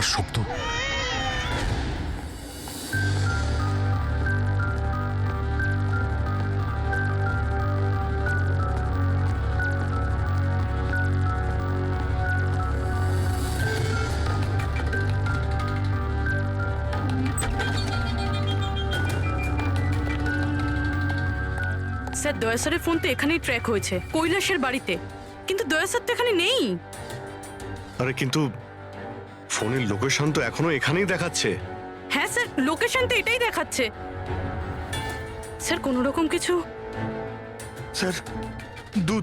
গলার শব্দ। স্যার দয়া স্যারের ফোন তো এখানেই ট্র্যাক হয়েছে, কৈলাসের বাড়িতে, কিন্তু দয়া স্যার তো এখানে নেই। আরে কিন্তু ফোনের লোকেশন তো এখনো এখানেই দেখাচ্ছে। হ্যাঁ স্যার, লোকেশন তো এটাই দেখাচ্ছে। স্যার কোনো রকম কিছু? স্যার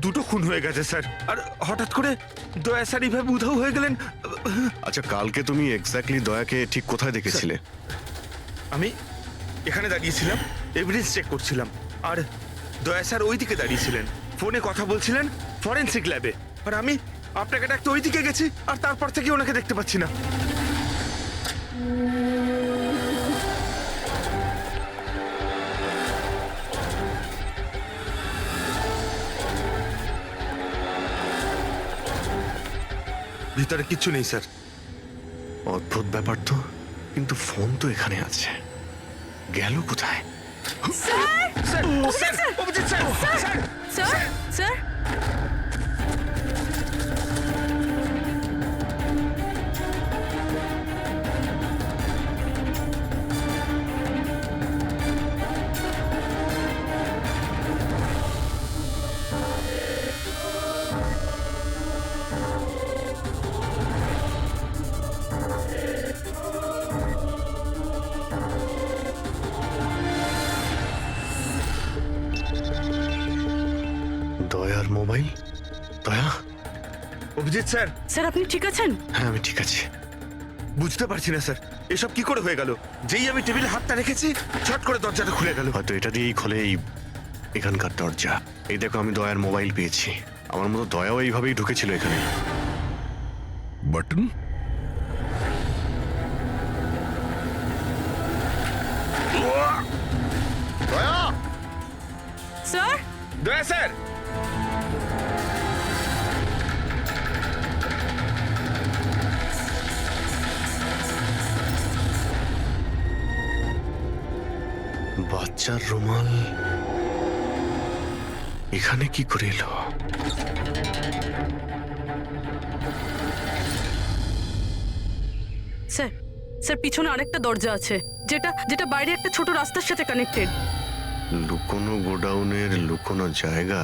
দুটো খুন হয়ে গেছে স্যার, আর হঠাৎ করে দয়া স্যার এইভাবে উধাও হয়ে গেলেন। আচ্ছা, কালকে তুমি এক্স্যাক্টলি দয়াকে ঠিক কোথায় দেখেছিলে? আমি এখানে দাঁড়িয়েছিলাম, এভিডেন্স চেক করছিলাম, আর দয়া স্যার ওই দিকে দাঁড়িয়েছিলেন, ফোনে কথা বলছিলেন ফরেন্সিক ল্যাবে, আর আমি আপনাকে ডাকতে ওই দিকে গেছি, আর তারপর থেকে ওনাকে দেখতে পাচ্ছি না। ভিতরে কিচ্ছু নেই স্যার। অদ্ভুত ব্যাপার তো, কিন্তু ফোন তো এখানে আছে, গেল কোথায়? Sir sir Abhijit sir! Abhijit sir sir sir sir দয়ার মোবাইল। দয়া? অভিজিৎ স্যার, স্যার আপনি ঠিক আছেন? হ্যাঁ, আমি ঠিক আছি। বুঝতে পারছি না স্যার, এসব কি করে হয়ে গেল? যেই আমি টেবিলে হাতটা রেখেছি ছট করে দরজাটা খুলে গেল। হয়তো এটা দিয়েই খোলে এই এখানকার দরজা। এই দেখো, আমি দয়ার মোবাইল পেয়েছি। আমার মতো দয়াও এইভাবেই ঢুকেছিল এখানে। বাটন। দয়া! স্যার দয়া স্যার! বাচ্চার রুমাল এখানে কি করে এলো? স্যার স্যার পিছনে আরেকটা দরজা আছে, যেটা যেটা বাইরে একটা ছোট রাস্তার সাথে কানেক্টেড। লুকোনো গোডাউনের লুকোনো জায়গা।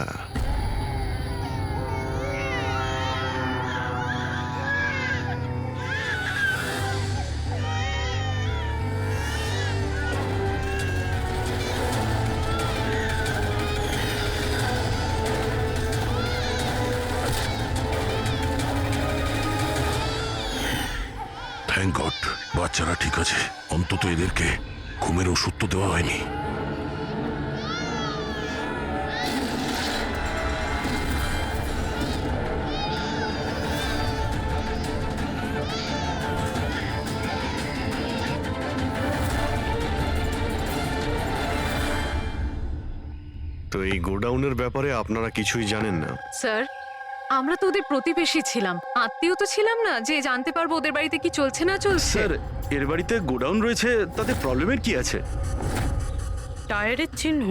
থ্যাংক গড, বাচ্চারা ঠিক আছে। অন্তত এদেরকে ঘুমের ওষুধ তো দেওয়া হয়নি। তো এই গোডাউনের ব্যাপারে আপনারা কিছুই জানেন না? স্যার আমরা তো ওদের প্রতিবেশী ছিলাম, আত্মীয় তো ছিলাম না যে জানতে পারবো ওদের বাড়িতে কি চলছে না চলছে। স্যার এর বাড়িতে গোডাউন রয়েছে, তাতে প্রবলেমের কি আছে? টায়ারের চিহ্ন।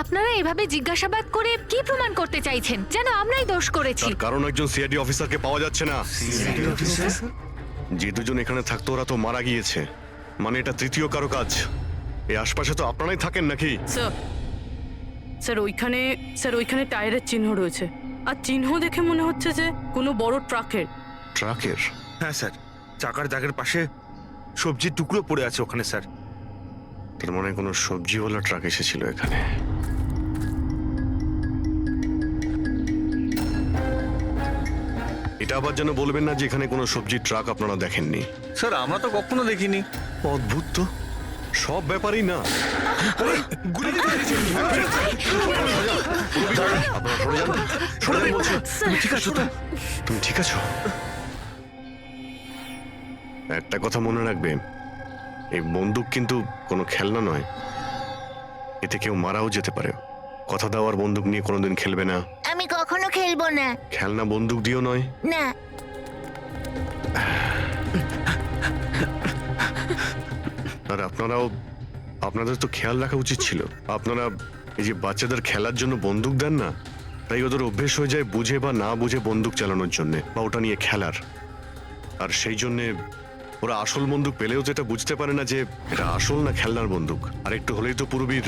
আপনারা এভাবে জিজ্ঞাসাবাদ করে কি প্রমাণ করতে চাইছেন? যেন আমরাই দোষ করেছি। তার কারণ একজন সিআইডি অফিসারকে পাওয়া যাচ্ছে না। যে দুজন এখানে থাকতো ওরা তো মারা গিয়েছে, মানে এটা তৃতীয় কারো কাজ। এই আশপাশে তো আপনারাই থাকেন নাকি? স্যার স্যার ওইখানে টায়ারের চিহ্ন রয়েছে, আর চিহ্ন দেখে মনে হচ্ছে যে কোনো বড় ট্রাকের। ট্রাকের? হ্যাঁ স্যার, চাকার দাগের পাশে সবজির টুকরো পড়ে আছে ওখানে স্যার। তার মানে কোনো সবজিওয়ালা ট্রাক এসেছিল এখানে। এটা আবার যেন বলবেন না যে এখানে কোনো সবজির ট্রাক আপনারা দেখেননি। স্যার আমরা তো কখনো দেখিনি। অদ্ভুত তো, সব ব্যাপারই না। আপনারা সরে যান, সরে যান বলছি। তুমি ঠিক আছো তো? তুমি ঠিক আছো? একটা কথা মনে রাখবে, এই বন্দুক কিন্তু কোনো খেলনা নয়, এতে কেউ মারাও যেতে পারে। কথা দেওয়ার বন্দুক নিয়ে কোনোদিন খেলবে না। আমি কখনো খেলবো না। খেলনা বন্দুক দিয়েও নয়। না। আর আপনাদের তো খেয়াল রাখা উচিত ছিল। আপনারা এই যে বাচ্চাদের খেলার জন্য বন্দুক দেন না, তাই ওদের অভ্যেস হয়ে যায় বুঝে বা না বুঝে বন্দুক চালানোর জন্য বা ওটা নিয়ে খেলার। আর সেই জন্যে ওরা আসল বন্দুক পেলেও তো এটা বুঝতে পারে না যে এটা আসল না খেলনার বন্দুক। আর একটু হলেই তো পুরবীর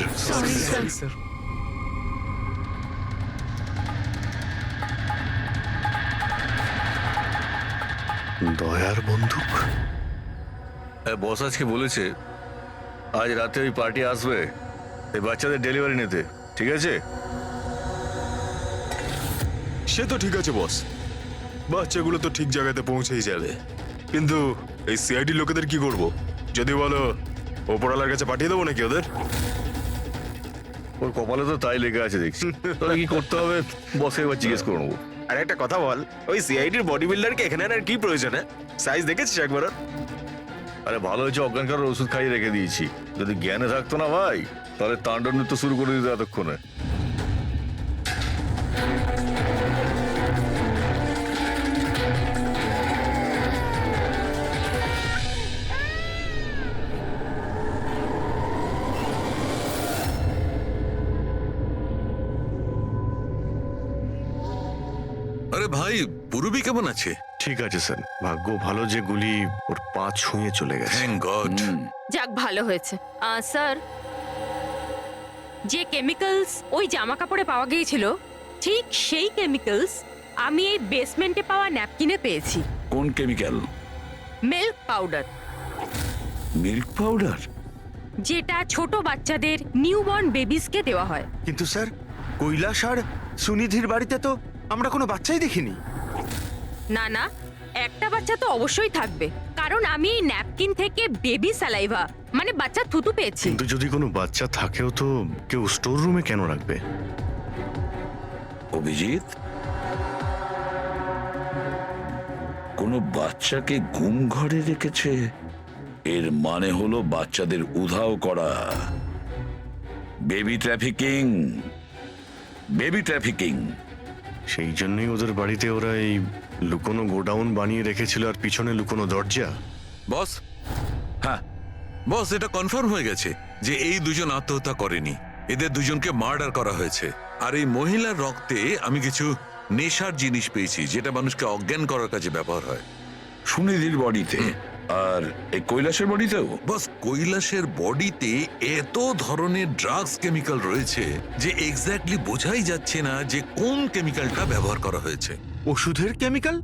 দয়ার বন্দুক। বস আজকে বলেছে আজ রাতে ওই পার্টি আসবে এই বাচ্চাদের ডেলিভারি নিতে, ঠিক আছে? সে তো ঠিক আছে বস, বাচ্চাগুলো তো ঠিক জায়গাতে পৌঁছেই যাবে। কিন্তু এই সিআইডি লোকেদের কি করব? যদি বলো ওপরওয়ালার কাছে পাঠিয়ে দেবো নাকি ওদের? ওর কপালে তো তাই লেগে আছে দেখছি। তাহলে কি করতে হবে বসকে এবার জিজ্ঞেস করে নেবো। আর একটা কথা বল, ওই সিআইডির বডি বিল্ডারকে এখানে আর কি প্রয়োজন? সাইজ দেখেছিস একবার? আরে ভালো হয়েছে অজ্ঞান করার ওষুধ খাইয়ে রেখে দিয়েছি। যদি জ্ঞানে থাকতো না ভাই, তাহলে তাণ্ডব নৃত্য শুরু করে দিত এতক্ষণে। আরে ভাই, পুরবী কেমন আছে? ঠিক আছে স্যার, ভাগ্য ভালো যে গুলি ওর পা ছুঁয়ে চলে গেছে। Thank god. যাক ভালো হয়েছে। স্যার, যে কেমিক্যালস ওই জামা কাপড়ে পাওয়া গিয়েছিল ঠিক সেই কেমিক্যালস আমি এই বেসমেন্টে পাওয়া ন্যাপকিনে পেয়েছি। কোন chemical? Milk powder, milk powder? যেটা ছোট বাচ্চাদের নিউবর্ন বেবিসকে দেওয়া হয়। কিন্তু স্যার, কৈলাস আর সুনিধির বাড়িতে তো আমরা কোনো বাচ্চাই দেখিনি। না না, একটা বাচ্চা তো অবশ্যই থাকবে, কারণ আমি এই ন্যাপকিন থেকে বেবি স্যালাইভা মানে বাচ্চা থুতু পেয়েছি। কিন্তু যদি কোনো বাচ্চা থাকেও তো কেউ স্টোর রুমে কেন রাখবে? অভিজিৎ, কোনো বাচ্চাকে গুম ঘরে রেখেছে, এর মানে হলো বাচ্চাদের উধাও করা। Baby trafficking, baby trafficking. সেই জন্যই ওদের বাড়িতে ওরা এই লুকোনো গোডাউন বানিয়ে রেখেছিল আর পিছনে লুকোনো দরজা। বস, হ্যাঁ বস, এটা কনফার্ম হয়ে গেছে যে এই দুজন আত্মহত্যা করেনি, এদের দুজনকে মার্ডার করা হয়েছে। আর এই মহিলার রক্তে আমি কিছু নেশার জিনিস পেয়েছি যেটা মানুষকে অজ্ঞান করার কাজে ব্যবহার হয়। সুনিধির বডিতে আর এই কৈলাসের বডিতেও? বস, কৈলাসের বডিতে এত ধরনের ড্রাগস কেমিক্যাল রয়েছে যে এক্স্যাক্টলি বোঝাই যাচ্ছে না যে কোন কেমিক্যালটা ব্যবহার করা হয়েছে। ওষুধের কেমিক্যাল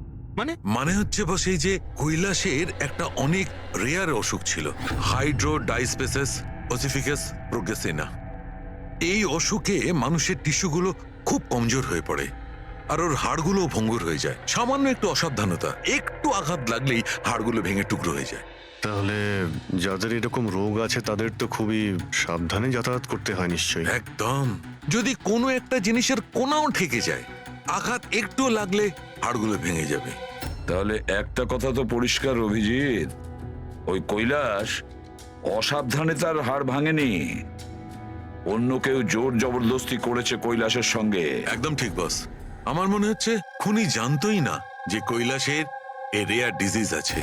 মানে হচ্ছে বস, এই যে কৈলাসের একটা অনেক রেয়ার অসুখ ছিল, হাইড্রোডাইস্পেসিস ওসিফিকাস প্রোগ্রেসিনা। এই অসুখে মানুষের টিস্যুগুলো খুব কমজোর হয়ে পড়ে আর ওর হাড়গুলো ভঙ্গুর হয়ে যায়। সামান্য একটু অসাবধানতা, একটু আঘাত লাগলেই হাড়গুলো ভেঙে টুকরো হয়ে যায়। তাহলে যাদের এরকম রোগ আছে তাদের তো খুবই সাবধানে যাতায়াত করতে হয় নিশ্চয়ই। একদম, যদি কোনো একটা জিনিসের কোনাও ঠেকে যায়, আঘাত একটু লাগলে হাড়গুলো ভেঙে যাবে। তাহলে একটা কথা তো পরিষ্কার অভিজিৎ, ওই কৈলাস অসাবধানে তার হাড় ভাঙেনি, অন্য কেউ জোর জবরদস্তি করেছে কৈলাসের সঙ্গে। একদম ঠিক বস, আমার মনে হচ্ছে খুনি জানতোই না যে কৈলাসের এ রেয়ার ডিজিজ আছে।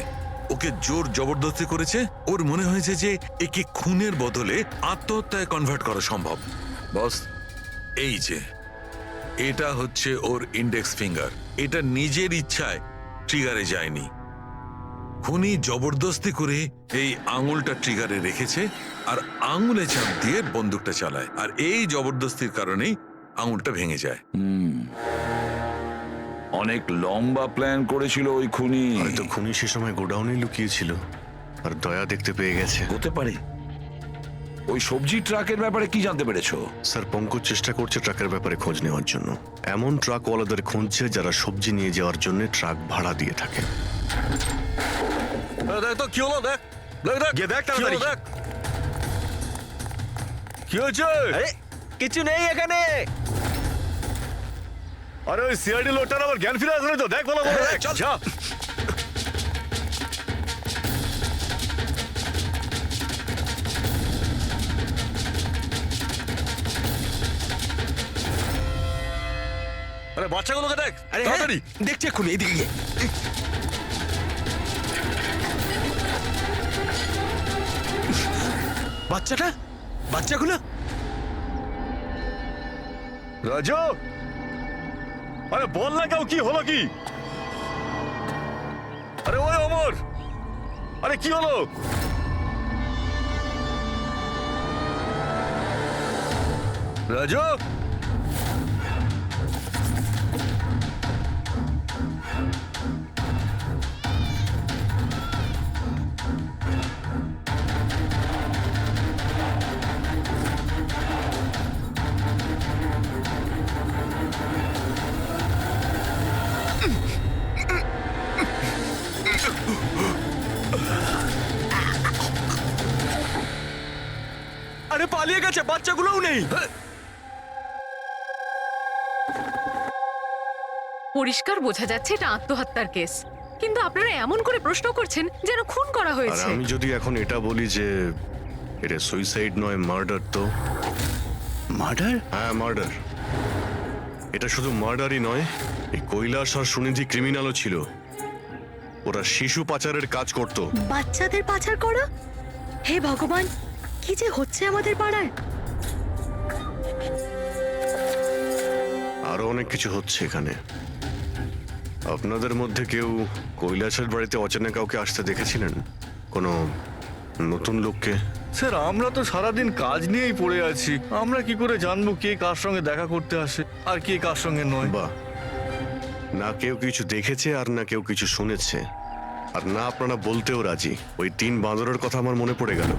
ওকে জোর জবরদস্তি করেছে, ওর মনে হয়েছে যে একে খুনের বদলে আত্মহত্যায় কনভার্ট করা সম্ভব। বস, এই যে এটা হচ্ছে ওর ইন্ডেক্স ফিঙ্গার, এটা নিজের ইচ্ছায় ট্রিগারে যায়নি। খুনি জবরদস্তি করে এই আঙুলটা ট্রিগারে রেখেছে আর আঙুলে চাপ দিয়ে বন্দুকটা চালায়, আর এই জবরদস্তির কারণেই আঙুলটা ভেঙে যায়। অনেক লম্বা প্ল্যান করেছিল ওই খুনি। হয়তো খুনি সে সময় গোডাউনে লুকিয়েছিল আর দয়া দেখতে পেয়ে গেছে। হতে পারে। ওই সবজি ট্রাকের ব্যাপারে কি জানতে পেরেছো? স্যার, পঙ্কজ চেষ্টা করছে ট্রাকের ব্যাপারে খোঁজ নেওয়ার জন্য। এমন ট্রাকওয়ালাদের খুঁজছে যারা সবজি নিয়ে যাওয়ার জন্য ট্রাক ভাড়া দিয়ে থাকে। দেখ তো কি হলো, দেখ দেখ দেখ গিয়ে দেখ কি হলো, তাড়াতাড়ি। দেখ কি হয়েছে? কিছু নেই এখানে। আরে ওই সিআইডি লোকটার আবার জ্ঞান ফিরে আসলে তো, দেখ ভালো করে, দেখ, চল যা। আরে বাচ্চাগুলোকে দেখ, আরে তাড়াতাড়ি। দেখছি এক্ষুনি, এদিকে গিয়ে। বাচ্চাগুলো রাজু, আরে বল না কেউ, কি হলো কি? আরে ওই অমর, আরে কি হলো? রাজু, আরে পালিয়ে গেছে, বাচ্চাগুলোও নেই। পরিষ্কার বোঝা যাচ্ছে এটা আত্মহত্যার কেস, কিন্তু আপনারা এমন করে প্রশ্ন করছেন যেন খুন করা আর হয়েছে। আমি যদি এখন এটা বলি যে এটা সুইসাইড নয় মার্ডার, তো মার্ডার? হ্যাঁ মার্ডার। এটা শুধু মার্ডারই নয়, এই কৈলাস আর সুনিধি ক্রিমিনালও ছিল। ওরা শিশু পাচারের কাজ করত। বাচ্চাদের পাচার করা? হে ভগবান, কি যে হচ্ছে আমাদের পাড়ায়! আরো অনেক কিছু হচ্ছে এখানে। আপনাদের মধ্যে কেউ কৈলাসের বাড়িতে অচেনা কাউকে আসতে দেখেছিলেন? কোনো নতুন লোককে? স্যার আমরা তো সারাদিন কাজ নিয়েই পড়ে আছি, আমরা কি করে জানবো কে কার সঙ্গে দেখা করতে আসে আর কে কার সঙ্গে নয়? বাহ, না কেউ কিছু দেখেছে আর না কেউ কিছু শুনেছে, আর না আপনারা বলতেও রাজি। ওই 3 বাঁদরের কথা আমার মনে পড়ে গেল,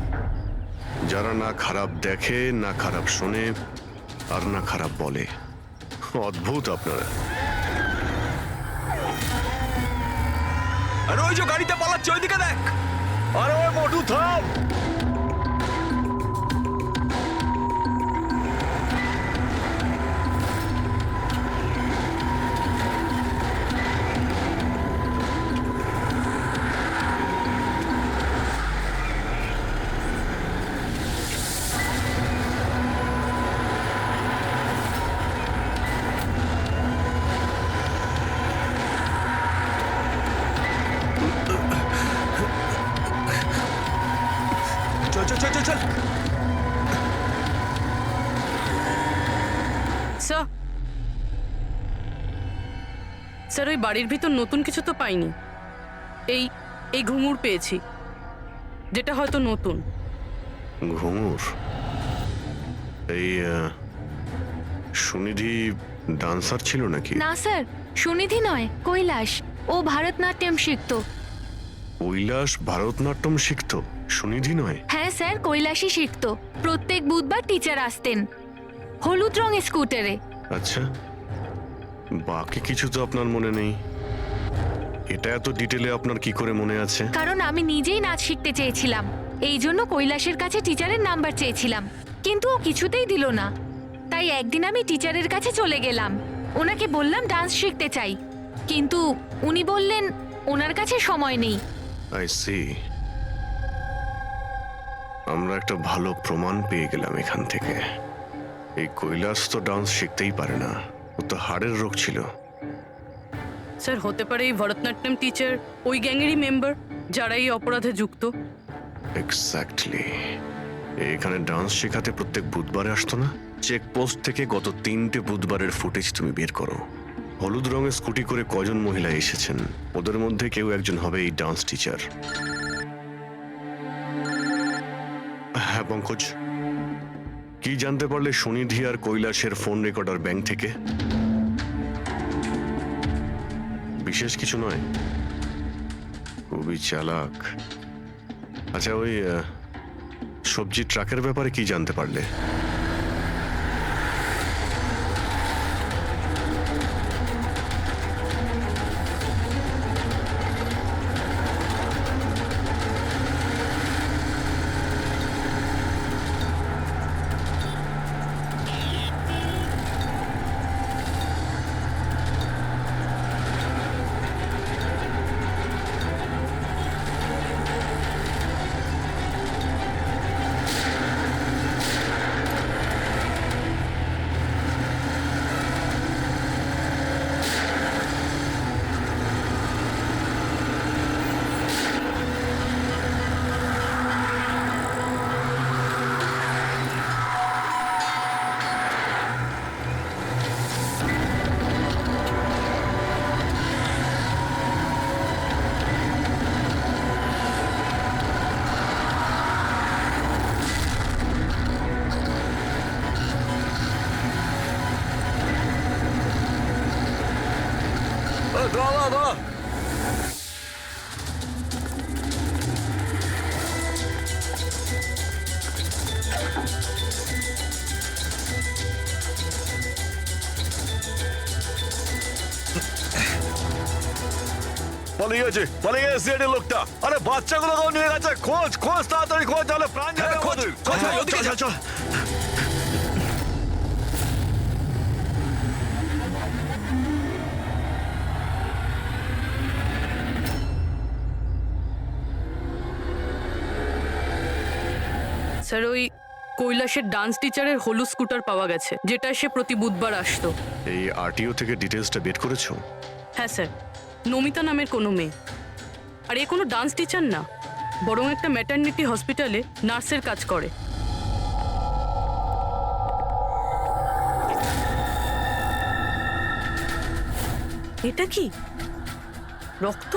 যারা না খারাপ দেখে, না খারাপ শোনে, আর না খারাপ বলে। অদ্ভুত আপনারা। আরে ওই যে গাড়িতে পালাচ্ছে, ওইদিকে দেখ। আরে ওই মোটু থাম। চল চল চল চল চল। স্যার, স্যার ওই বাড়ির ভিতর নতুন কিছু তো পাইনি। এই এই ঘুঙুর পেয়েছি, যেটা হয়তো নতুন। ঘুঙুর? এই সুনিধি ডান্সার ছিল নাকি? না স্যার, সুনিধি নয়, কৈলাস। ও ভারতনাট্যম শিখতো। কৈলাস ভারতনাট্যম শিখতো, সুনিধি নয়? হ্যাঁ স্যার, কৈলাসই শিখতো। প্রত্যেক বুধবার টিচার আসতেন হলুদ রঙের স্কুটারে। আচ্ছা, বাকি কিছু তো আপনার মনে নেই। এটা এত ডিটেলে আপনার কি করে মনে আছে? কারণ আমি নিজেই নাচ শিখতে চেয়েছিলাম, এই জন্য কৈলাসের কাছে টিচারের নাম্বার চেয়েছিলাম, কিন্তু ও কিছুতেই দিল না। তাই একদিন আমি টিচারের কাছে চলে গেলাম, ওনাকে বললাম ডান্স শিখতে চাই, কিন্তু উনি বললেন ওনার কাছে সময় নেই। I see. আমরা একটা ভালো প্রমাণ পেয়ে গেলাম এখান থেকে। এই কৈলাস তো ডান্স শিখতেই পারে না, ও তো হাড়ের রোগ ছিল। স্যার হতে পারে এই ভরতনাট্যম টিচার ওই গ্যাংয়েরই মেম্বার, যারা এই অপরাধে যুক্ত। এক্স্যাক্টলি। এখানে ডান্স শেখাতে প্রত্যেক বুধবারে আসতো না? চেকপোস্ট থেকে গত 3টে বুধবারের ফুটেজ তুমি বের করো। হলুদ রঙের স্কুটি করে কজন মহিলা এসেছেন, ওদের মধ্যে কেউ একজন হবে এই ডান্স টিচার। হ্যাঁ পঙ্কজ, কি জানতে পারলে সুনিধি আর কৈলাসের ফোন রেকর্ডার ব্যাংক থেকে? বিশেষ কিছু নয়, খুবই চালাক। আচ্ছা, ওই সবজি ট্রাকের ব্যাপারে কি জানতে পারলে? দাঁড়া দাঁড়া। পালিয়ে গেছে সিআইডি লোকটা। আরে বাচ্চাগুলোকেও নিয়ে গেছে। খোঁজ খোঁজ তাড়াতাড়ি খোঁজ, তাহলে প্রাণ যাবে আমাদের। চল চল স্যার, ওই কৈলাসের ডান্স টিচারের হলুদ স্কুটার পাওয়া গেছে, যেটা সে প্রতি বুধবার আসতো। এই আরটিও থেকে ডিটেলসটা বের করেছো? হ্যাঁ স্যার, নমিতা নামের কোনো মেয়ে। আর এ কোনো ডান্স টিচার না, বরং একটা ম্যাটারনিটি হসপিটালে নার্সের কাজ করে। এটা কি রক্ত?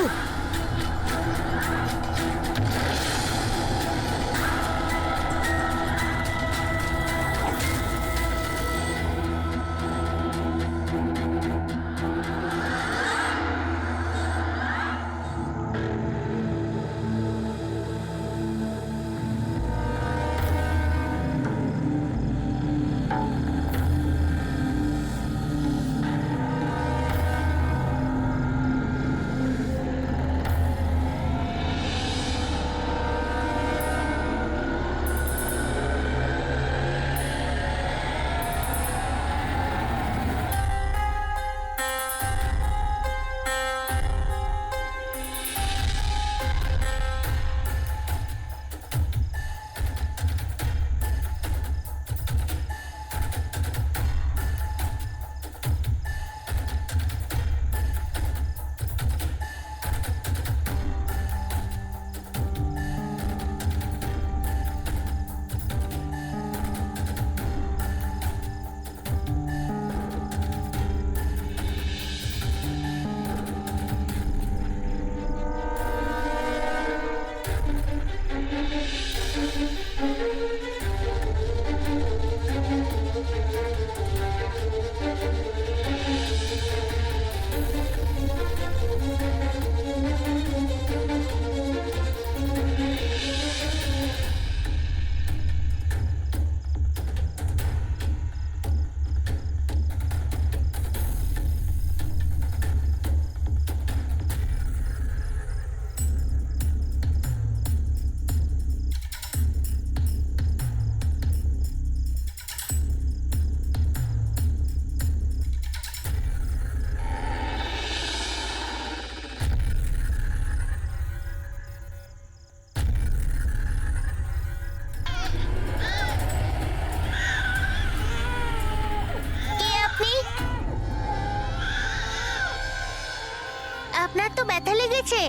আপনার তো ব্যথা লেগেছে,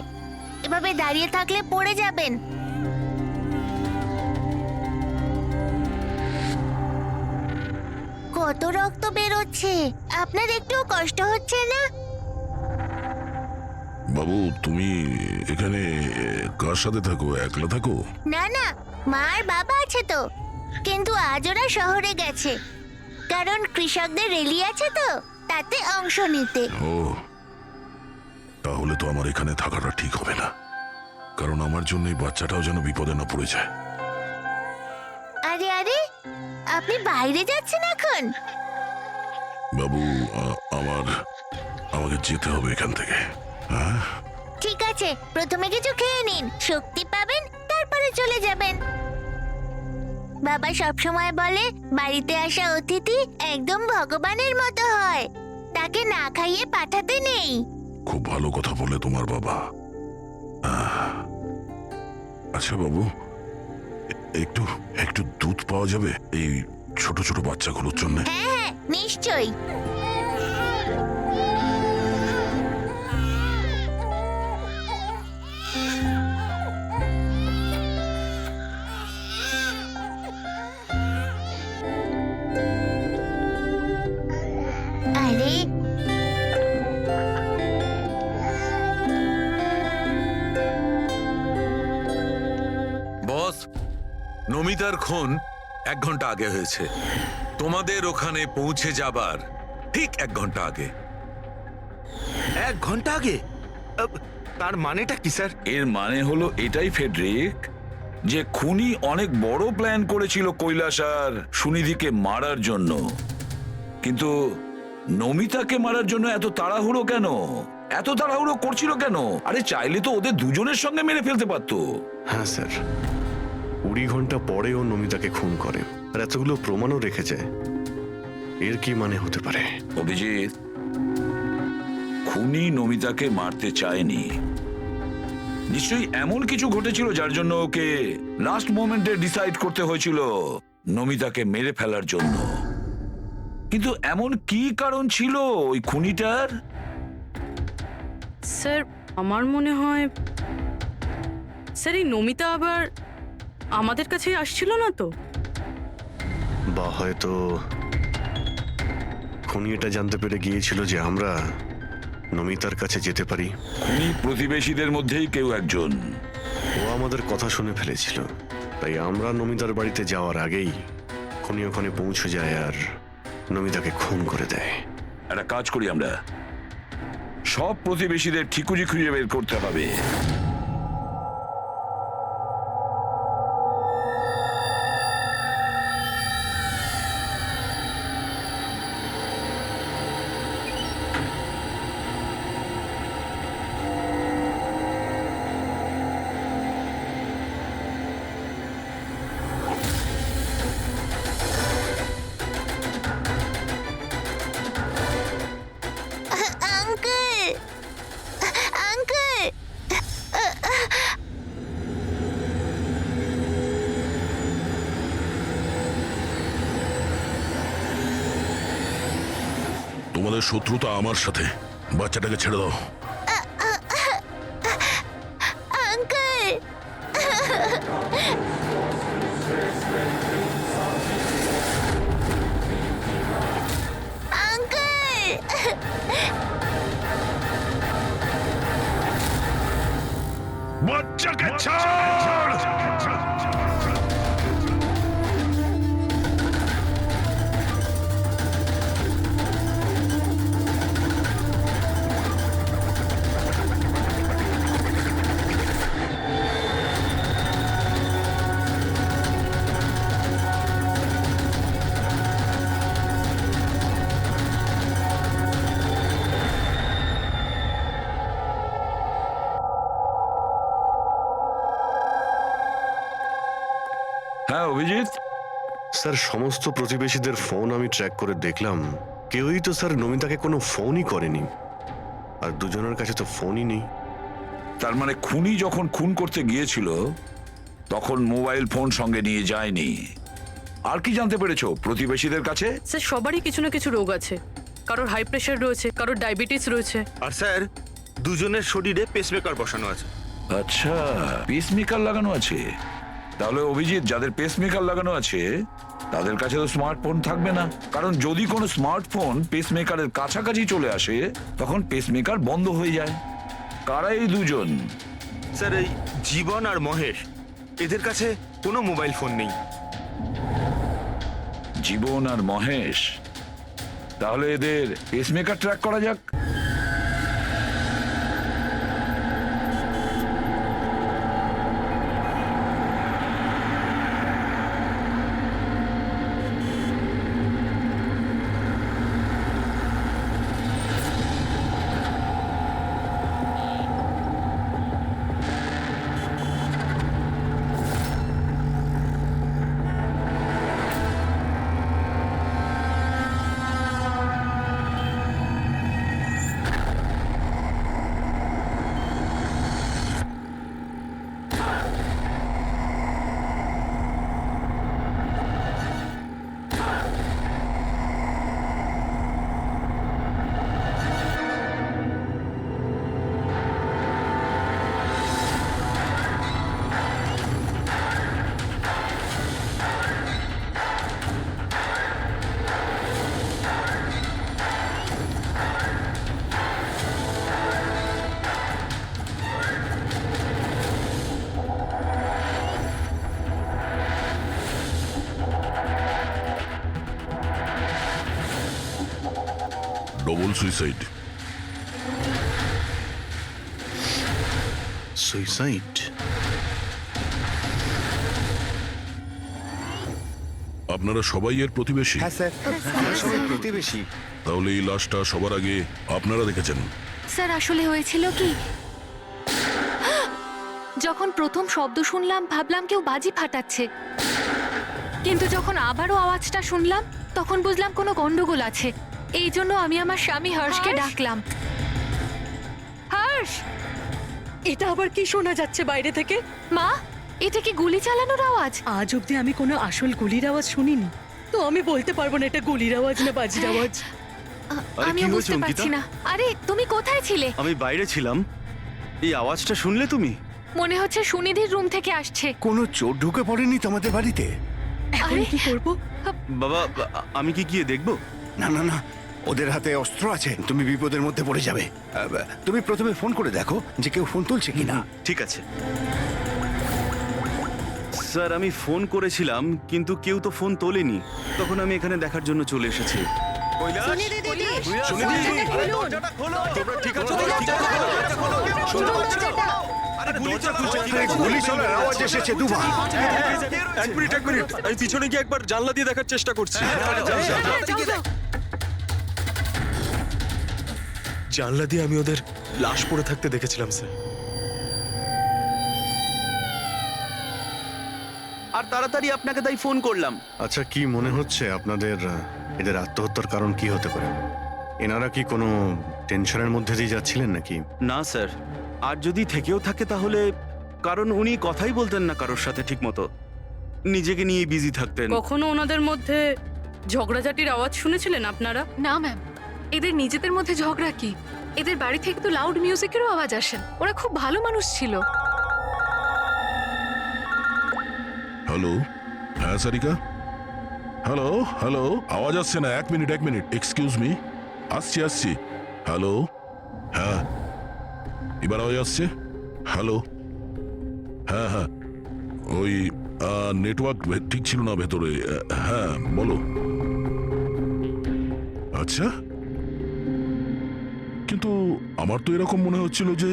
এভাবে দাঁড়িয়ে থাকলে পড়ে যাবেন। কত রক্ত বেরোচ্ছে, আপনার একটু কষ্ট হচ্ছে না? বাবু, তুমি এখানে কার সাথে থাকো? একলা থাকো? না না, মা আর বাবা আছে তো, কিন্তু আজ ওরা শহরে গেছে, কারণ কৃষকদের র্যালি আছে তো, তাতে অংশ নিতে। ও, তাহলে তো আমার এখানে থাকাটা ঠিক হবে না, কারণ আমার জন্য এই বাচ্চাটাও যেন বিপদে না পড়ে যায়। আরে আরে, আপনি বাইরে যাচ্ছেন এখন? বাবু, আমাকে যেতে হবে এখান থেকে। হ্যাঁ, ঠিক আছে, প্রথমে কিছু খেয়ে নিন, শক্তি পাবেন, তারপরে চলে যাবেন। বাবা সবসময় বলে বাড়িতে আসা অতিথি একদম ভগবানের মতো হয়, তাকে না খাইয়ে পাঠাতে নেই। খুব ভালো কথা বলে তোমার বাবা। আচ্ছা বাবু, একটু একটু দুধ পাওয়া যাবে এই ছোট ছোট বাচ্চাগুলোর জন্য? হ্যাঁ হ্যাঁ, নিশ্চয়ই। আরে, বস, নমিতার খুন 1 ঘন্টা আগে হয়েছে, তোমাদের ওখানে পৌঁছে যাবার ঠিক 1 ঘন্টা আগে। 1 ঘন্টা আগে? তার মানেটা কি স্যার? এর মানে হলো এটাই ফেডরিক, যে খুনি অনেক বড় প্ল্যান করেছিল কৈলাস আর সুনিধিকে মারার জন্য, কিন্তু নমিতাকে মারার জন্য এত তাড়াহুড়ো কেন? এত তাড়াহুড়ো করছিল কেন? আরে চাইলে তো ওদের দুজনের সঙ্গে মেরে ফেলতে পারতো। হ্যাঁ স্যার, 20 ঘন্টা পরে ও নমিতাকে খুন করে, আর এতগুলো প্রমাণও রেখেছে। এর কি মানে হতে পারে? অভিজিৎ, খুনি নমিতাকে মারতে চায়নি। নিশ্চয়ই এমন কিছু ঘটেছিল যার জন্য ওকে লাস্ট মোমেন্টে ডিসাইড করতে হয়েছিল নমিতাকে মেরে ফেলার জন্য। কিন্তু এমন কি কারণ ছিল ওই খুনিটার? স্যার আমার মনে হয় স্যার এই নমিতা আবার আমাদের কাছে আসছিল না তো? বা হয়তো খুনি এটা জানতে পেরে গিয়েছিল যে আমরা নমিতার কাছে যেতে পারি। খুনি প্রতিবেশীদের মধ্যেই কেউ একজন। ও আমাদের কথা শুনে ফেলেছিল, তাই আমরা নমিতার বাড়িতে যাওয়ার আগেই খুনি ওখানে পৌঁছে যায় আর নমিতাকে খুন করে দেয়। একটা কাজ করি, আমরা সব প্রতিবেশীদের ঠিকুজি খুঁজে বের করতে হবে। আঙ্কেল, আঙ্কেল, তোমাদের শত্রুতা আমার সাথে। বাচ্চাটাকে ছেড়ে দাও। আঙ্কেল, আঙ্কেল, বাচ্চাকে ছাড়! হ্যাঁ অভিজিৎ, স্যার, সমস্ত প্রতিবেশীদের ফোন আমি ট্র্যাক করে দেখলাম, কেউই তো স্যার নমিতাকে কোনো ফোনই করেনি, আর দুজনের কাছে তো ফোনই নেই। তার মানে খুনি যখন খুন করতে গিয়েছিল তখন মোবাইল ফোন সঙ্গে নিয়ে যায়নি। আর কি জানতে পেরেছো প্রতিবেশীদের কাছে? স্যার সবারই কিছু না কিছু রোগ আছে, কারোর হাই প্রেশার রয়েছে, কারোর ডায়াবেটিস রয়েছে। আর স্যার, দুজনের শরীরে পেসমেকার বসানো আছে। আচ্ছা, পেসমেকার লাগানো আছে। তাহলে অভিজিৎ, যাদের পেসমেকার লাগানো আছে তাদের কাছে তো স্মার্টফোন থাকবে না, কারণ যদি কোনো স্মার্টফোন পেসমেকারের কাছাকাছি চলে আসে তখন পেসমেকার বন্ধ হয়ে যায়। কারা এই দুজন? স্যার, এই জীবন আর মহেশ, এদের কাছে কোনো মোবাইল ফোন নেই। জীবন আর মহেশ? তাহলে এদের পেসমেকার ট্র্যাক করা যাক। Double suicide. সুইসাইড? আপনারা সবাই এর প্রতিবেশী? হ্যাঁ স্যার, আমরা সবাই প্রতিবেশী। তাহলে এই লাশটা সবার আগে আপনারা দেখেছেন? স্যার আসলে হয়েছিল কি, যখন প্রথম শব্দ শুনলাম ভাবলাম কেউ বাজি ফাটাচ্ছে, কিন্তু যখন আবারও আওয়াজটা শুনলাম তখন বুঝলাম কোনো গন্ডগোল আছে। এই জন্য আমি আমার স্বামী হর্ষকে ডাকলাম। হর্ষ! এটা আবার কি শোনা যাচ্ছে বাইরে থেকে? মা, এটা কি গুলি চালানোর আওয়াজ? আজ অব্দি আমি কোনো আসল গুলির আওয়াজ শুনিনি, তো আমি বলতে পারবো না এটা গুলির আওয়াজ না বাজির আওয়াজ। আরে আমিও কি হয়েছে বুঝতে অঙ্কিতা? পারছি না। আরে তুমি কোথায় ছিলে? আমি বাইরে ছিলাম। এই আওয়াজটা শুনলে তুমি? মনে হচ্ছে সুনিধির রুম থেকে আসছে। কোনো চোর ঢুকে পড়েনি তোমাদের বাড়িতে? এখন আরে কি করবো? বাবা, আমি কি গিয়ে দেখবো? না না না, ওদের হাতে অস্ত্র আছে, তুমি বিপদের মধ্যে পড়ে যাবে। তুমি প্রথমে ফোন করে দেখো যে কেউ ফোন তুলছে কিনা। ঠিক আছে স্যার, আমি ফোন করেছিলাম কিন্তু কেউ তো ফোন তোলেনি। তখন আমি এখানে দেখার জন্য চলে এসেছি। গুলি চলার আওয়াজ এসেছে দুবার। এক মিনিট, আমি পিছনে গিয়ে একবার জানলা দিয়ে দেখার চেষ্টা করছি। জানলা দিয়ে আমি ওদের লাশ পড়ে থাকতে দেখেছিলাম স্যার। আর তাড়াতাড়ি আপনাকে তাই ফোন করলাম। আচ্ছা, কি মনে হচ্ছে আপনাদের এদের আত্মহত্যার কারণ কি হতে পারে? এনারা কি কোনো টেনশনের মধ্যে দিয়ে যাচ্ছিলেন নাকি? না স্যার, আর যদি থেকেও থাকে তাহলে কারণ উনি কথাই বলতেন না কারোর সাথে ঠিক মতো, নিজেকে নিয়ে বিজি থাকতেন। কখনো ওনাদের মধ্যে ঝগড়াঝাটির আওয়াজ শুনেছিলেন আপনারা? না ম্যাম, এদের নিজেদের মধ্যে ঝগড়া কি? এদের বাড়ি থেকে তো লাউড মিউজিকেরও আওয়াজ আসে। ওরা খুব ভালো মানুষ ছিল। হ্যালো, হ্যাঁ সারিকা, হ্যালো হ্যালো, আওয়াজ আসছে না। এক মিনিট এক্সকিউজ মি, আসছি আসছি। হ্যালো, হ্যাঁ এবার আওয়াজ আসছে। হ্যালো, হ্যাঁ হ্যাঁ, ওই নেটওয়ার্ক ঠিক ছিল না ভেতরে। হ্যাঁ বলো। আচ্ছা, কিন্তু আমার তো এরকম মনে হচ্ছিল যে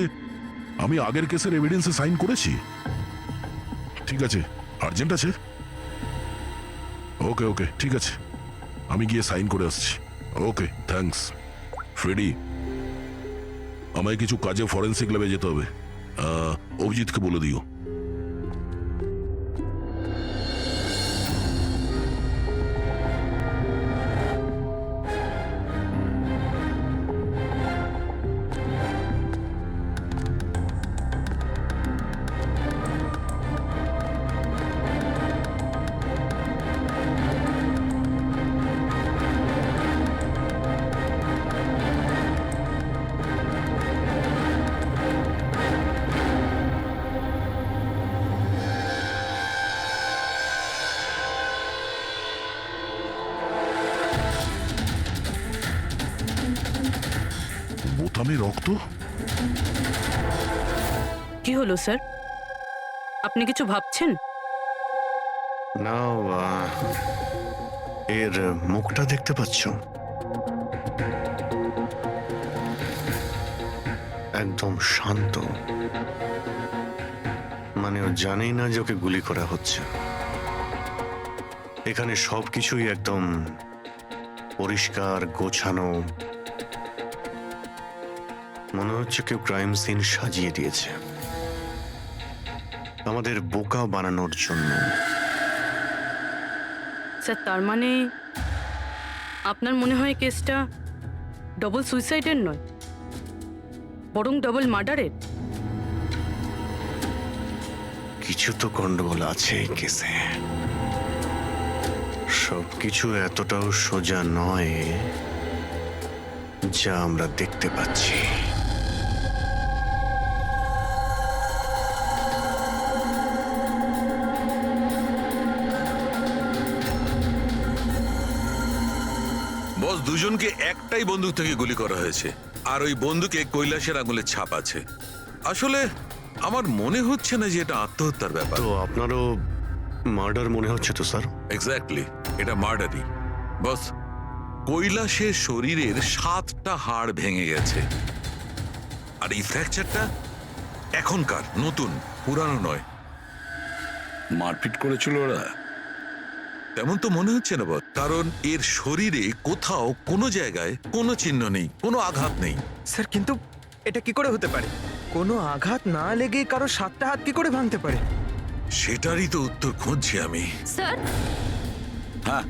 আমি আগের কেসের এভিডেন্সে সাইন করেছি। ঠিক আছে, আর্জেন্ট আছে। ওকে ওকে, ঠিক আছে, আমি গিয়ে সাইন করে আসছি। ওকে, থ্যাঙ্কস। ফ্রেডি, আমায় কিছু কাজে ফরেন্সিক ল্যাবে যেতে হবে। অভিজিৎকে বলে দিও। বোতামে রক্ত? কি হলো স্যার? আপনি কিছু ভাবছেন? না, এর মুখটা দেখতে পাচ্ছ? একদম শান্ত, মানে ও জানেই না যে ওকে গুলি করা হচ্ছে। এখানে সবকিছুই একদম পরিষ্কার গোছানো, মনে হচ্ছে কেউ ক্রাইম সিন সাজিয়ে দিয়েছে আমাদের বোকা বানানোর জন্য। স্যার, তার মানে আপনার মনে হয় কেসটা ডবল সুইসাইডের নয়, বরং ডবল মার্ডারের? কিছু তো গন্ডগোল আছে এই কেসে। সবকিছু এতটাও সোজা নয় যা আমরা দেখতে পাচ্ছি। বস, দুজনকে একটাই বন্দুক থেকে গুলি করা হয়েছে, আর ওই বন্দুকে কৈলাসের আঙুলের ছাপ আছে। আসলে আমার মনে হচ্ছে না যে এটা আত্মহত্যার ব্যাপার। তো আপনারও মার্ডার মনে হচ্ছে তো স্যার? এক্স্যাক্টলি, এটা মার্ডারই। বস, কৈলাসের শরীরের 7টা হাড় ভেঙে গেছে, আর এই ফ্র্যাকচারটা এখনকার, নতুন, পুরানো নয়। মারপিট করেছিল ওরা? তেমন তো মনে হচ্ছে না বস, কারণ এর শরীরে কোথাও কোনো জায়গায় কোনো চিহ্ন নেই, কোনো আঘাত নেই। স্যার কিন্তু এটা কি করে হতে পারে? কোনো আঘাত না লেগে কারো 7টা হাত কি করে ভাঙতে পারে? সেটারই তো উত্তর খুঁজছি আমি। স্যার, হ্যাঁ,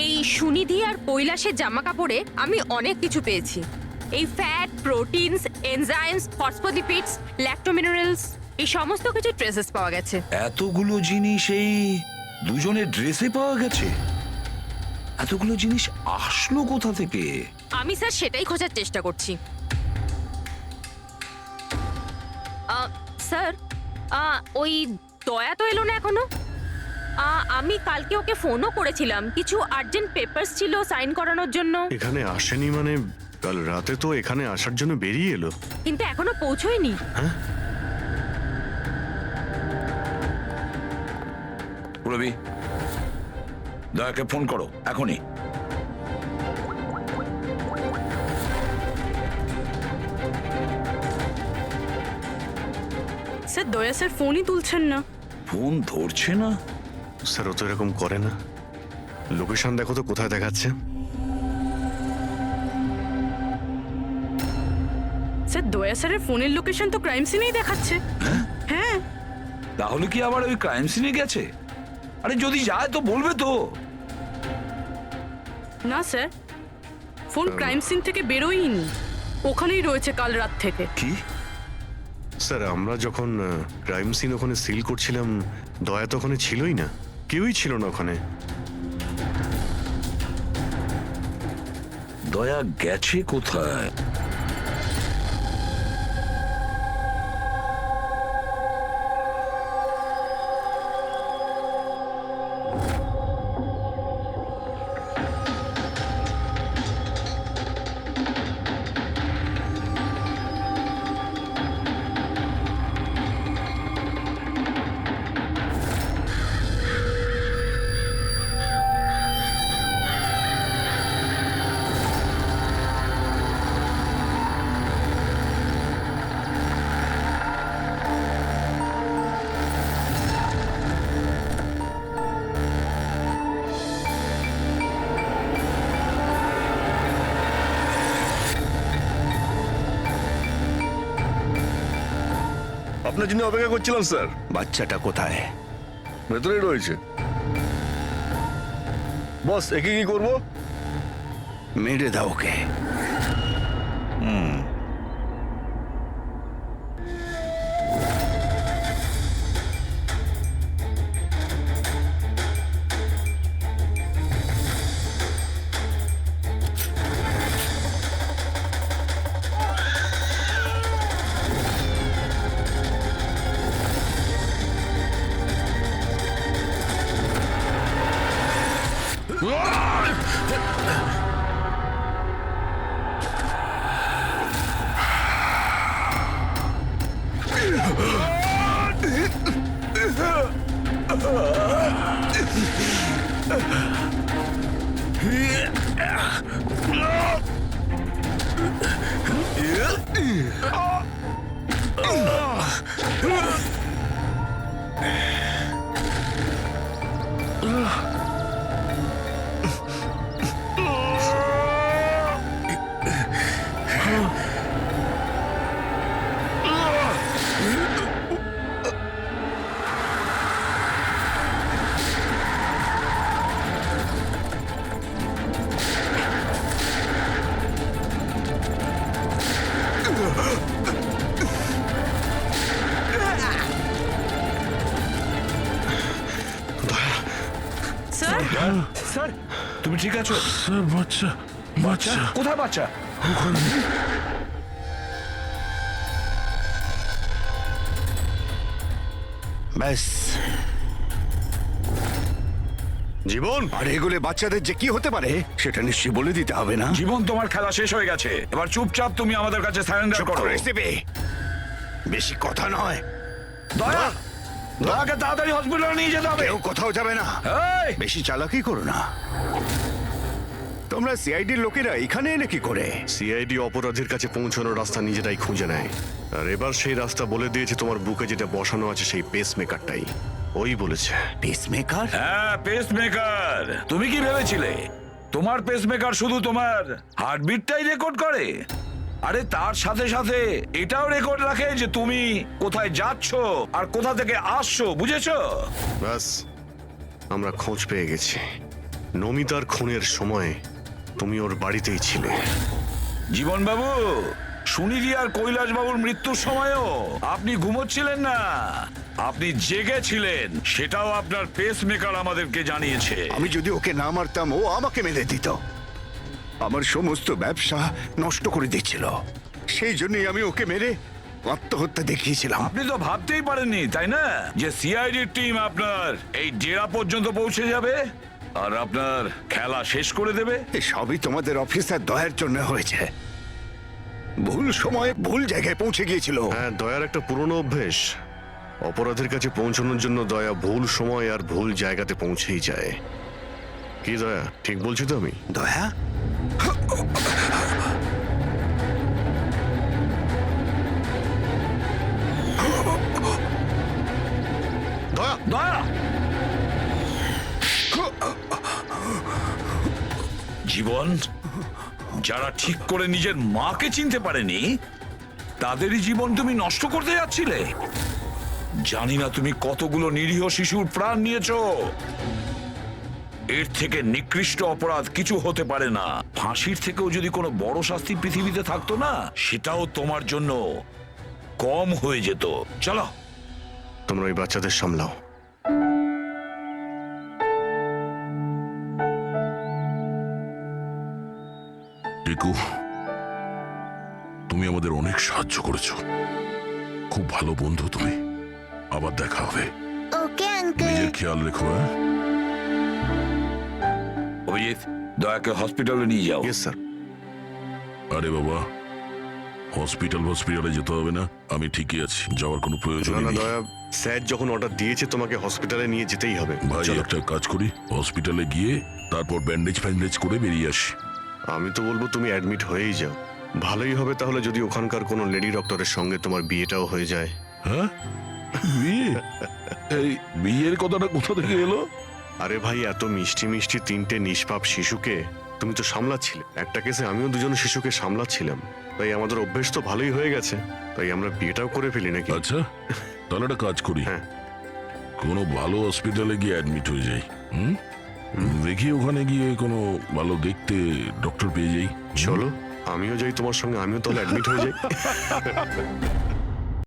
এই সুনিধি আর কৈলাসের জামা কাপড়ে আমি অনেক কিছু পেয়েছি। এই ফ্যাট, প্রোটিনস, এনজাইমস, ফসফোলিপিডস, ল্যাক্টোমিনারেলস, এই সমস্ত কিছু ট্রেসেস পাওয়া গেছে। এতগুলো জিনিস এই দুজনের ড্রেসে পাওয়া গেছে? এতগুলো জিনিস আসলো কোথা থেকে? আমি স্যার সেটাই খোঁজার চেষ্টা করছি। স্যার, ওই দয়া তো এলো না এখনো। আমি কালকে ওকে ফোনও করেছিলাম, কিছু আর্জেন্ট পেপারস ছিল সাইন করানোর জন্য। এখানে আসেনি মানে কাল রাতে তো এখানে আসার জন্য বেরিয়ে এলো। কিন্তু এখনো পৌঁছয়নি। রবি, দয়াকে ফোন করো এখনই। স্যার, দয়া স্যার ফোনই তুলছেন না। ফোন ধরছে না? স্যার ও তো এরকম করে না। লোকেশন দেখো তো কোথায় দেখাচ্ছে। স্যার, দয়া স্যারের ফোনের লোকেশন তো ক্রাইম সিনেই দেখাচ্ছে। হ্যাঁ। তাহলে কি আবার ওই ক্রাইম সিনে গেছে? আরে যদি যায় তো বলবে তো। না স্যার, ফোন ক্রাইম সিন থেকে বেরোয়নি, ওখানেই রয়েছে কাল রাত থেকে। কি? স্যার আমরা যখন ক্রাইম সিন ওখানে সিল করছিলাম, দয়া তো ওখানে ছিলই না, কেউই ছিল না ওখানে। দয়া গেছে কোথায়? আপনার জন্য অপেক্ষা করছিলাম স্যার। বাচ্চাটা কোথায়? ভেতরেই রয়েছে। বস, একে কি করবো? মেরে দাও ওকে। স্যার, তুমি ঠিক আছো? বাচ্চা বাচ্চা কোথায় বাচ্চা? ব্যাস। জীবন, আর এগুলো বাচ্চাদের যে কি হতে পারে সেটা নিশ্চয়ই বলে দিতে হবে না? জীবন, তোমার খেলা শেষ হয়ে গেছে, এবার চুপচাপ তুমি আমাদের কাছে সারেন্ডার করো। বেশি কথা নয়। দয়া, দয়াকে তাড়াতাড়ি হসপিটালে নিয়ে যেতে হবে। কেউ কোথাও যাবে না। এই, বেশি চালাকি করো না। তোমরা সিআইডির লোকেরা এখানে এলে কি করে? সিআইডি অপরাধীর কাছে পৌঁছানোর রাস্তা নিজেরাই খুঁজে নেয়, আর এবার সেই রাস্তা বলে দিয়েছে তোমার বুকে যেটা বসানো আছে সেই পেসমেকারটাই। ওই বলেছে। পেসমেকার? হ্যাঁ, পেসমেকার। তুমি কি ভেবেছিলে তোমার পেসমেকার শুধু তোমার হার্টবিটটাই রেকর্ড করে? আরে তার সাথে সাথে এটাও রেকর্ড রাখে যে তুমি কোথায় যাচ্ছ আর কোথা থেকে আসছো, বুঝেছো? ব্যাস, আমরা খোঁজ পেয়ে গেছি। নমিতার খুনের সময় তুমি ওর বাড়িতেই ছিলে। জীবন বাবু, সুনিধি আর কৈলাস বাবুর মৃত্যুর সময়ও আপনি ঘুমোচ্ছিলেন না, আপনি জেগেছিলেন। সেটাও আপনার পেসমেকার আমাদেরকে জানিয়েছে। আমি যদি ওকে না মারতাম ও আমাকে মেরে দিত। আমার সমস্ত ব্যবসা নষ্ট করে দিচ্ছিল, সেই জন্যই আমি ওকে মেরে আত্মহত্যা দেখিয়েছিলাম। আপনি তো ভাবতেই পারেননি, তাই না, যে সিআইডির টিম আপনার এই ডেরা পর্যন্ত পৌঁছে যাবে আর আপনার খেলা শেষ করে দেবে। সবই তোমাদের অফিসার দয়ার জন্য হয়েছে। ভুল সময়ে ভুল জায়গায় পৌঁছে গিয়েছিল। হ্যাঁ, দয়ার একটা পুরনো অভ্যেস। অপরাধের কাছে পৌঁছানোর জন্য দয়া ভুল সময় আর ভুল জায়গাতে পৌঁছেই যায়। কি দয়া, ঠিক বলছি তো আমি? দয়া, দয়া, দয়া! জীবন, যারা ঠিক করে নিজের মাকে চিনতে পারেনি তাদেরই জীবন তুমি নষ্ট করতে যাচ্ছিলে। জানি না তুমি কতগুলো নিরীহ শিশুর প্রাণ নিয়েছো। এর থেকে নিকৃষ্ট অপরাধ কিছু হতে পারে না। ফাঁসির থেকেও যদি কোনো বড় শাস্তি পৃথিবীতে থাকতো না, সেটাও তোমার জন্য কম হয়ে যেত। চলো, তোমরা ওই বাচ্চাদের সামলাও। টিকু, তুমি আমাদের অনেক সাহায্য করেছো। খুব ভালো বন্ধু তুমি। আবার দেখা হবে। Okay uncle. নিজের খেয়াল রেখো। হ্যাঁ, অভিজিৎ, দয়াকে হসপিটালে নিয়ে যাও। Yes sir. আরে বাবা, হসপিটালে যেতে হবে না, আমি ঠিকই আছি, যাওয়ার কোনো প্রয়োজন না না নেই। দয়া, স্যার যখন অর্ডার দিয়েছে তোমাকে হসপিটালে নিয়ে যেতেই হবে। ভাই, চলো। একটা কাজ করি, হসপিটালে গিয়ে তারপর ব্যান্ডেজ ফ্যান্ডেজ করে বেরিয়ে আসি। আমি তো বলবো তুমি অ্যাডমিট হয়েই যাও। ভালোই হবে তাহলে যদি ওখানকার কোনো লেডি ডক্টরের সঙ্গে তোমার বিয়েটাও হয়ে যায়। হ্যাঁ, বিয়ে? এই বিয়ের কথাটা কোথা থেকে এলো? আরে ভাই, এত মিষ্টি মিষ্টি তিনটে নিষ্পাপ শিশুকে তুমি তো সামলাচ্ছিলে। একটা কেসে আমিও দুজন শিশুকে সামলাচ্ছিলাম, তাই আমাদের অভ্যেস তো ভালোই হয়ে গেছে। তাই আমরা বিয়েটাও করে ফেলি নাকি? আচ্ছা, তাহলে একটা কাজ করি, হ্যাঁ, কোনো ভালো হসপিটালে গিয়ে অ্যাডমিট হয়ে যাই। দেখি ওখানে গিয়ে কোনো ভালো দেখতে ডক্টর পেয়ে যাই। চলো আমিও যাই তোমার সঙ্গে, আমিও তাহলে অ্যাডমিট হয়ে যাই।